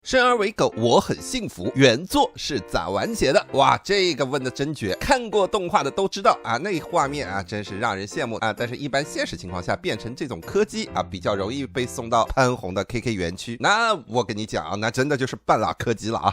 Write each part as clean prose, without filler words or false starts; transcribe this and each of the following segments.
生而为狗，我很幸福。原作是咋完写的？哇，这个问的真绝！看过动画的都知道啊，那画面啊，真是让人羡慕啊。但是，一般现实情况下，变成这种柯基啊，比较容易被送到潘虹的 KK 园区。那我跟你讲，那真的就是半拉柯基了啊。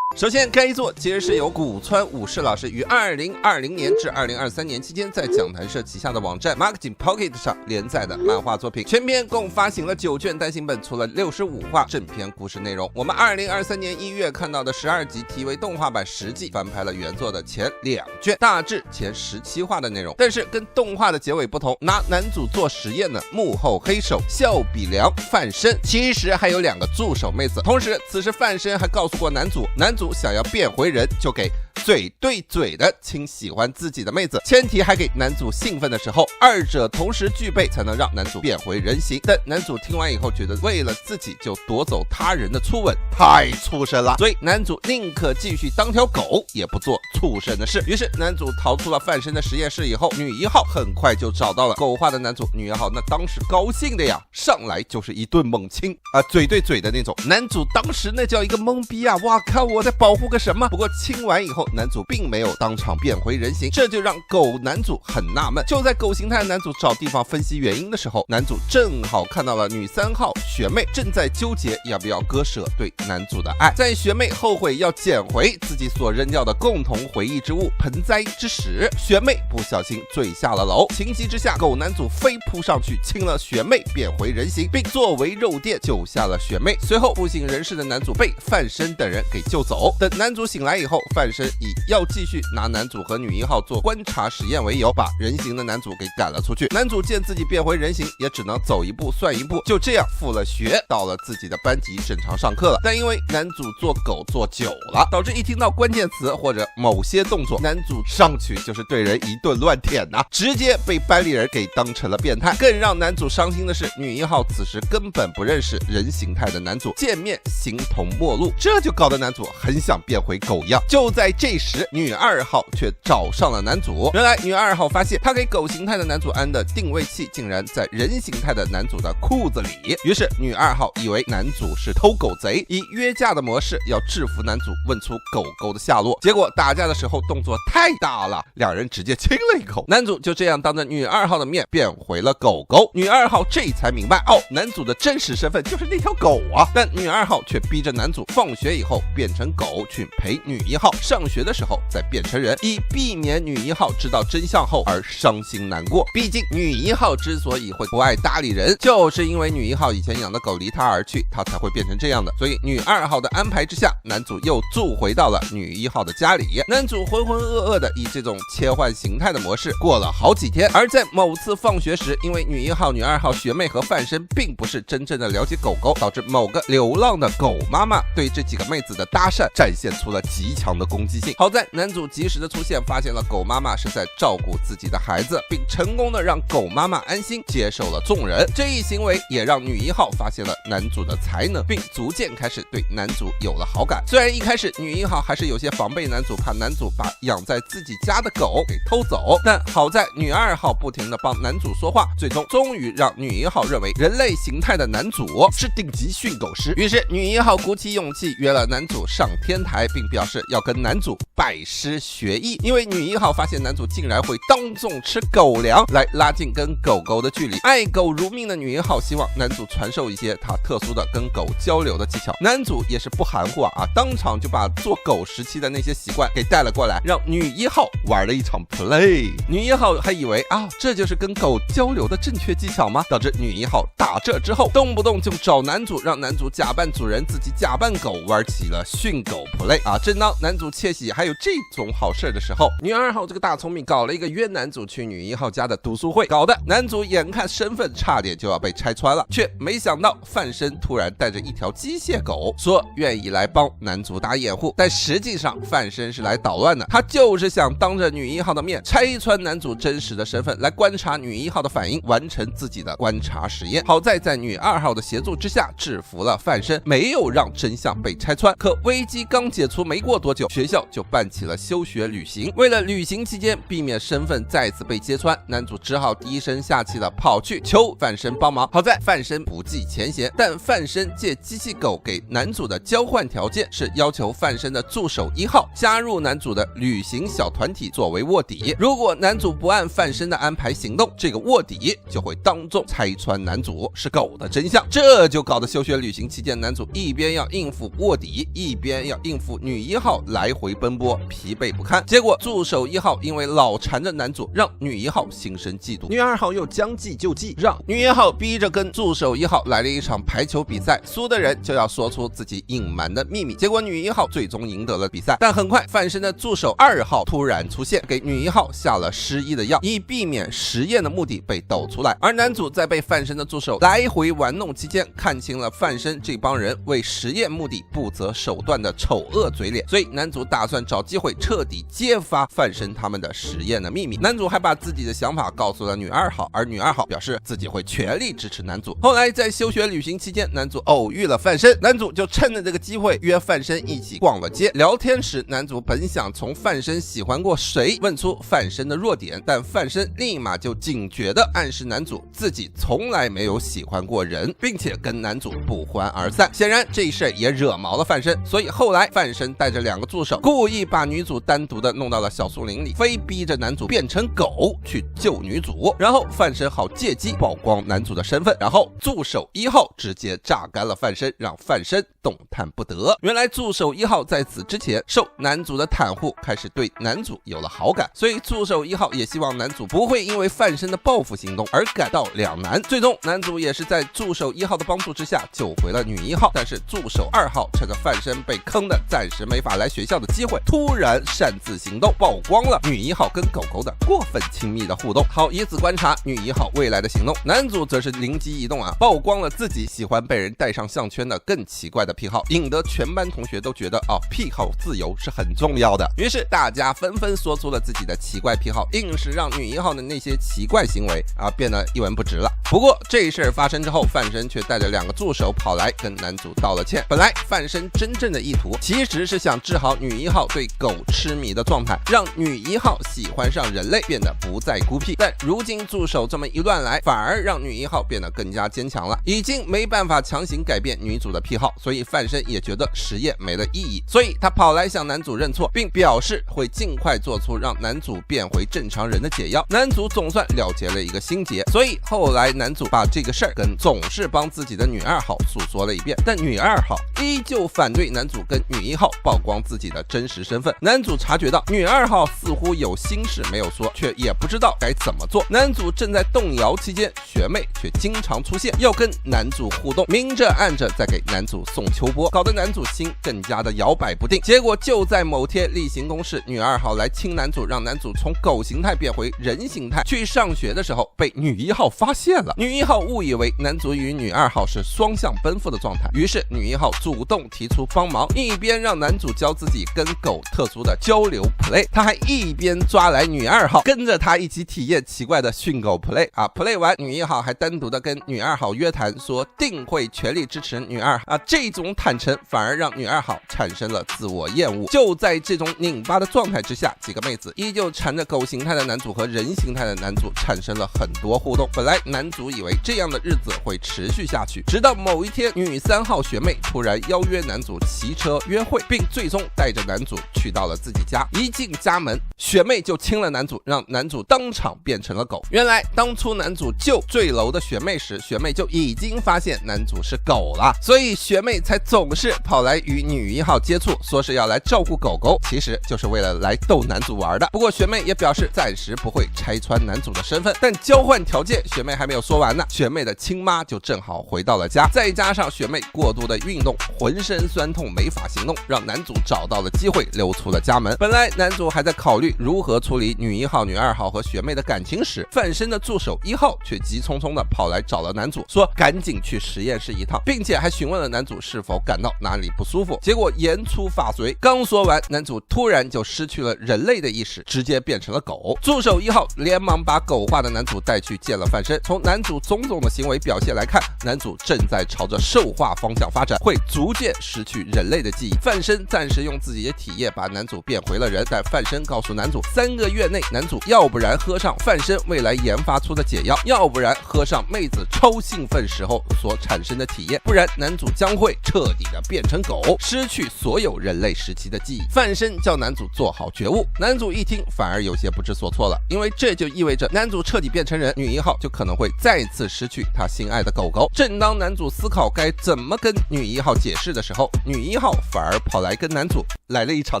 首先，该作其实是由古川武士老师于2020年至2023年期间在讲谈社旗下的网站 Marketing Pocket 上连载的漫画作品，全篇共发行了9卷单行本，出了65话正篇故事内容。我们2023年1月看到的12集题为动画版10季，翻拍了原作的前2卷，大致前17话的内容。但是跟动画的结尾不同，拿男主做实验的幕后黑手笑比良范生，其实还有2个助手妹子。同时，此时范生还告诉过男主想要变回人，就给嘴对嘴的亲喜欢自己的妹子，前提还给男主兴奋的时候，2者同时具备才能让男主变回人形。但男主听完以后觉得为了自己就夺走他人的初吻太畜生了，所以男主宁可继续当条狗也不做畜生的事。于是男主逃出了范生的实验室以后，女1号很快就找到了狗化的男主。女1号那当时高兴的呀，上来就是一顿猛亲啊，嘴对嘴的那种。男主当时那叫一个懵逼啊，哇靠，我在保护个什么？不过亲完以后，男主并没有当场变回人形，这就让狗男主很纳闷。就在狗形态的男主找地方分析原因的时候，男主正好看到了女3号学妹正在纠结要不要割舍对男主的爱。在学妹后悔要捡回自己所扔掉的共同回忆之物盆栽之时，学妹不小心坠下了楼。情急之下，狗男主飞扑上去亲了学妹，变回人形，并作为肉垫救下了学妹。随后不省人事的男主被范生等人给救走。等男主醒来以后，范生以要继续拿男主和女1号做观察实验为由，把人形的男主给赶了出去。男主见自己变回人形，也只能走一步算一步，就这样复了学，到了自己的班级正常上课了。但因为男主做狗做久了，导致一听到关键词或者某些动作，男主上去就是对人一顿乱舔啊，直接被班里人给当成了变态。更让男主伤心的是，女1号此时根本不认识人形态的男主，见面形同陌路，这就搞得男主很想变回狗样。就在这时，女2号却找上了男主。原来女2号发现他给狗形态的男主安的定位器竟然在人形态的男主的裤子里，于是女2号以为男主是偷狗贼，以约架的模式要制服男主，问出狗狗的下落。结果打架的时候动作太大了，2人直接亲了一口，男主就这样当着女2号的面变回了狗狗。女2号这才明白，哦，男主的真实身份就是那条狗啊。但女2号却逼着男主放学以后变成狗去陪女1号，上学的时候再变成人，以避免女1号知道真相后而伤心难过。毕竟女1号之所以会不爱搭理人，就是因为女1号以前养的狗离她而去，她才会变成这样的。所以女2号的安排之下，男主又住回到了女1号的家里。男主浑浑噩噩的以这种切换形态的模式过了好几天。而在某次放学时，因为女1号、女2号学妹和范生并不是真正的了解狗狗，导致某个流浪的狗妈妈对这几个妹子的搭讪展现出了极强的攻击性。好在男主及时的出现，发现了狗妈妈是在照顾自己的孩子，并成功的让狗妈妈安心接受了众人。这一行为也让女1号发现了男主的才能，并逐渐开始对男主有了好感。虽然一开始女1号还是有些防备男主，怕男主把养在自己家的狗给偷走，但好在女2号不停的帮男主说话，终于让女1号认为人类形态的男主是顶级训狗师。于是女1号鼓起勇气约了男主上天台，并表示要跟男主拜师学艺。因为女1号发现男主竟然会当众吃狗粮来拉近跟狗狗的距离，爱狗如命的女1号希望男主传授一些他特殊的跟狗交流的技巧。男主也是不含糊啊，当场就把做狗时期的那些习惯给带了过来，让女1号玩了一场 play。女1号还以为啊，这就是跟狗交流的正确技巧吗？导致女1号打这之后动不动就找男主，让男主假扮主人，自己假扮狗，玩起了训狗 play 啊。正当男主窃喜还有这种好事的时候，女2号这个大聪明搞了一个约男主去女1号家的读书会，搞得男主眼看身份差点就要被拆穿了，却没想到范生突然带着一条机械狗，说愿意来帮男主打掩护。但实际上范生是来捣乱的，他就是想当着女1号的面拆穿男主真实的身份，来观察女1号的反应，完成自己的观察实验。好在在女2号的协助之下制服了范生，没有让真相被拆穿。可危机刚解除没过多久，学校就办起了休学旅行。为了旅行期间避免身份再次被揭穿，男主只好低声下气的跑去求范生帮忙。好在范生不计前嫌，但范生借机器狗给男主的交换条件是要求范生的助手1号加入男主的旅行小团体作为卧底，如果男主不按范生的安排行动，这个卧底就会当众拆穿男主是狗的真相。这就搞得休学旅行期间，男主一边要应付卧底，一边要应付女1号来回奔波，疲惫不堪。结果助手1号因为老缠着男主，让女1号心生嫉妒，女2号又将计就计，让女1号逼着跟助手1号来了一场排球比赛，输的人就要说出自己隐瞒的秘密。结果女1号最终赢得了比赛，但很快范生的助手2号突然出现，给女1号下了失忆的药，以避免实验的目的被抖出来。而男主在被范生的助手来回玩弄期间，看清了范生这帮人为实验目的不择手段的丑恶嘴脸，所以男主打算找机会彻底揭发范生他们的实验的秘密。男主还把自己的想法告诉了女2号，而女2号表示自己会全力支持男主。后来在休学旅行期间，男主偶遇了范生，男主就趁着这个机会约范生一起逛了街。聊天时，男主本想从范生喜欢过谁问出范生的弱点，但范生立马就警觉地暗示男主自己从来没有喜欢过人，并且跟男主不欢而散。显然这事也惹毛了范生，所以后来范生带着2个助手，故意把女主单独的弄到了小树林里，非逼着男主变成狗去救女主，然后范生好借机曝光男主的身份，然后助手1号直接榨干了范生，让范生动弹不得。原来助手1号在此之前受男主的袒护，开始对男主有了好感，所以助手1号也希望男主不会因为范生的报复行动而感到两难。最终男主也是在助手1号的帮助之下救回了女1号，但是助手2号趁着范生被坑的暂时没法来学校的机会，突然擅自行动，曝光了女1号跟狗狗的过分亲密的互动。好，以此观察女1号未来的行动，男主则是灵机一动啊，曝光了自己喜欢被人戴上项圈的更奇怪的癖好，引得全班同学都觉得癖好自由是很重要的。于是大家纷纷说出了自己的奇怪癖好，硬是让女1号的那些奇怪行为变得一文不值了。不过这事发生之后，范生却带着2个助手跑来跟男主道了歉。本来范生真正的意图其实是想治好女1号对狗痴迷的状态，让女1号喜欢上人类，变得不再孤僻。但如今助手这么一乱来，反而让女1号变得更加坚强了，已经没办法强行改变女主的癖好，所以范生也觉得实验没了意义，所以他跑来向男主认错，并表示会尽快做出让男主变回正常人的解药。男主总算了结了一个心结，所以后来男主把这个事儿跟总是帮自己的女2号诉说了一遍，但女2号依旧反对男主跟女1号曝光自己的真实身份。男主察觉到女2号似乎有心事没有说，却也不知道该怎么做。男主正在动摇期间，学妹却经常出现，要跟男主互动，明着暗着在给男主送秋波，搞得男主心更加的摇摆不定。结果就在某天例行公事，女2号来亲男主，让男主从狗形态变回人形态。去上学的时候被女1号发现了，女1号误以为男主与女2号是双向奔赴的状态，于是女1号主动提出帮忙，一边让男主教自己跟狗特殊的交流 play， 他还一边抓来女2号跟着他一起体验奇怪的训狗 play play 完，女1号还单独的跟女2号约谈，说定会全力支持女2这种坦诚反而让女2号产生了自我厌恶。就在这种拧巴的状态之下，几个妹子依旧缠着狗形态的男主和人形态的男主产生了很多互动。本来男主以为这样的日子会持续下去，直到某一天女3号学妹突然邀约男主骑车约会，并最终带着男主去到了自己家。一进家门，学妹就亲了男主，让男主当场变成了狗。原来当初男主救坠楼的学妹时，学妹就已经发现男主是狗了，所以学妹才总是跑来与女1号接触，说是要来照顾狗狗，其实就是为了来逗男主玩的。不过学妹也表示暂时不会拆穿男主的身份，但交换条件学妹还没有说完呢，学妹的亲妈就正好回到了家，再加上学妹过度的运动，浑身酸痛没法行动，让男主找到了机会溜出了家门。本来男主还在考虑如何处理女1号、女2号和学妹的感情时，范生的助手1号却急匆匆的跑来找了男主，说赶紧去实验室一趟，并且还询问了男主是否感到哪里不舒服。结果言出法随，刚说完，男主突然就失去了人类的意识，直接变成了狗。助手1号连忙把狗化的男主带去见了范生，从男男主种种的行为表现来看，男主正在朝着兽化方向发展，会逐渐失去人类的记忆。范生暂时用自己的体液把男主变回了人，但范生告诉男主，3个月内男主要不然喝上范生未来研发出的解药，要不然喝上妹子超兴奋时候所产生的体液，不然男主将会彻底的变成狗，失去所有人类时期的记忆。范生叫男主做好觉悟，男主一听反而有些不知所措了，因为这就意味着男主彻底变成人，女1号就可能会再次失去他心爱的狗狗。正当男主思考该怎么跟女1号解释的时候，女1号反而跑来跟男主来了一场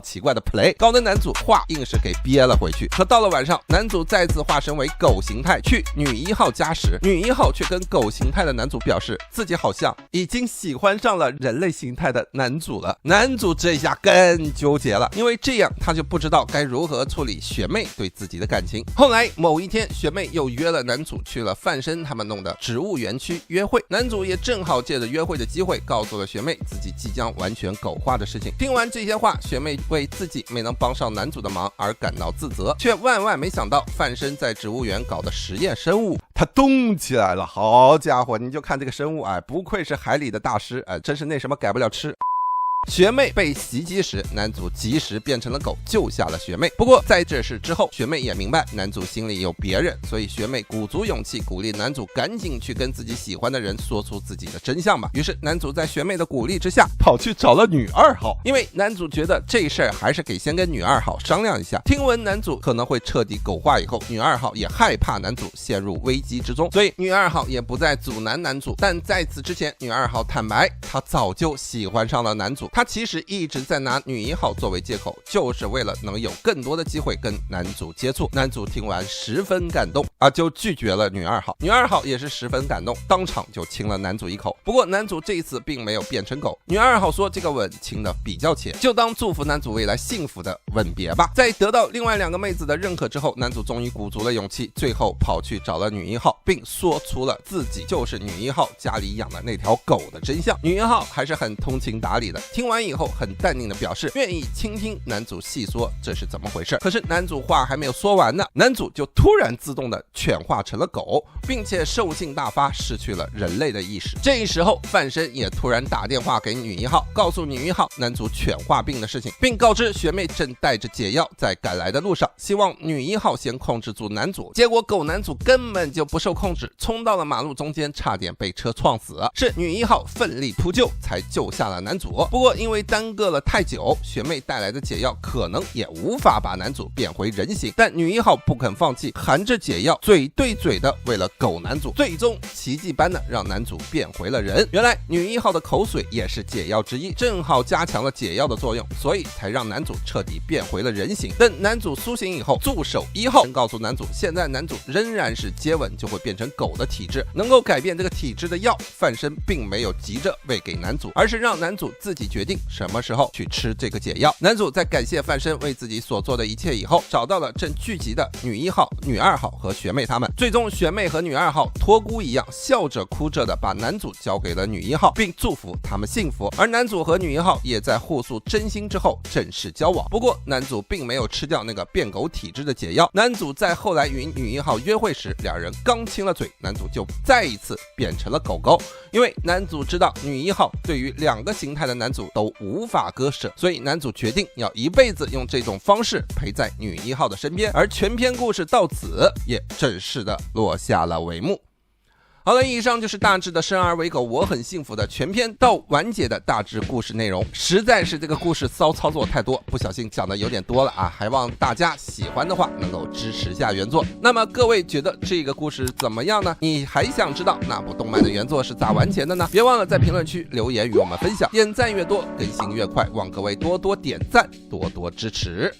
奇怪的 play， 搞得男主话硬是给憋了回去。可到了晚上，男主再次化身为狗形态去女1号家时，女1号却跟狗形态的男主表示自己好像已经喜欢上了人类形态的男主了。男主这下更纠结了，因为这样他就不知道该如何处理学妹对自己的感情。后来某一天，学妹又约了男主去了范生他们弄的植物园区约会，男主也正好借着约会的机会告诉了学妹自己即将完全狗化的事情。听完这些话，学妹为自己没能帮上男主的忙而感到自责，却万万没想到范生在植物园搞的实验生物它动起来了。好家伙，你就看这个生物，不愧是海里的大师，真是那什么改不了吃。学妹被袭击时，男主及时变成了狗，救下了学妹。不过在这事之后，学妹也明白男主心里有别人，所以学妹鼓足勇气鼓励男主赶紧去跟自己喜欢的人说出自己的真相吧。于是男主在学妹的鼓励之下跑去找了女2号，因为男主觉得这事儿还是先跟女2号商量一下。听闻男主可能会彻底狗化以后，女2号也害怕男主陷入危机之中，所以女2号也不再阻拦男主。但在此之前，女2号坦白她早就喜欢上了男主，他其实一直在拿女1号作为借口，就是为了能有更多的机会跟男主接触。男主听完十分感动就拒绝了女2号。女2号也是十分感动，当场就亲了男主一口。不过男主这一次并没有变成狗，女2号说这个吻亲的比较浅，就当祝福男主未来幸福的吻别吧。在得到另外2个妹子的认可之后，男主终于鼓足了勇气，最后跑去找了女1号，并说出了自己就是女1号家里养的那条狗的真相。女1号还是很通情达理的，听完以后很淡定的表示愿意倾听男主细说这是怎么回事。可是男主话还没有说完呢，男主就突然自动的犬化成了狗，并且兽性大发，失去了人类的意识。这时候范生也突然打电话给女1号，告诉女1号男主犬化病的事情，并告知学妹正带着解药在赶来的路上，希望女1号先控制住男主。结果狗男主根本就不受控制，冲到了马路中间，差点被车撞死。是女1号奋力扑救才救下了男主。不过因为耽搁了太久，学妹带来的解药可能也无法把男主变回人形，但女1号不肯放弃，含着解药嘴对嘴的喂了狗男主，最终奇迹般的让男主变回了人。原来女1号的口水也是解药之一，正好加强了解药的作用，所以才让男主彻底变回了人形。等男主苏醒以后，助手1号告诉男主，现在男主仍然是接吻就会变成狗的体质，能够改变这个体质的药，范生并没有急着喂给男主，而是让男主自己决定什么时候去吃这个解药。男主在感谢范生为自己所做的一切以后，找到了正聚集的女1号、女2号和学妹他们。最终学妹和女2号托孤一样，笑着哭着的把男主交给了女1号，并祝福他们幸福。而男主和女1号也在互诉真心之后正式交往。不过男主并没有吃掉那个变狗体质的解药。男主在后来与女1号约会时，两人刚亲了嘴，男主就再一次变成了狗狗。因为男主知道女1号对于2个形态的男主都无法割舍，所以男主决定要一辈子用这种方式陪在女1号的身边。而全篇故事到此也正式的落下了帷幕。好了，以上就是大致的生而为狗我很幸福的全篇到完结的大致故事内容。实在是这个故事骚操作太多，不小心讲的有点多了还望大家喜欢的话能够支持下原作。那么各位觉得这个故事怎么样呢？你还想知道那部动漫的原作是咋完结的呢？别忘了在评论区留言与我们分享，点赞越多更新越快，望各位多多点赞，多多支持。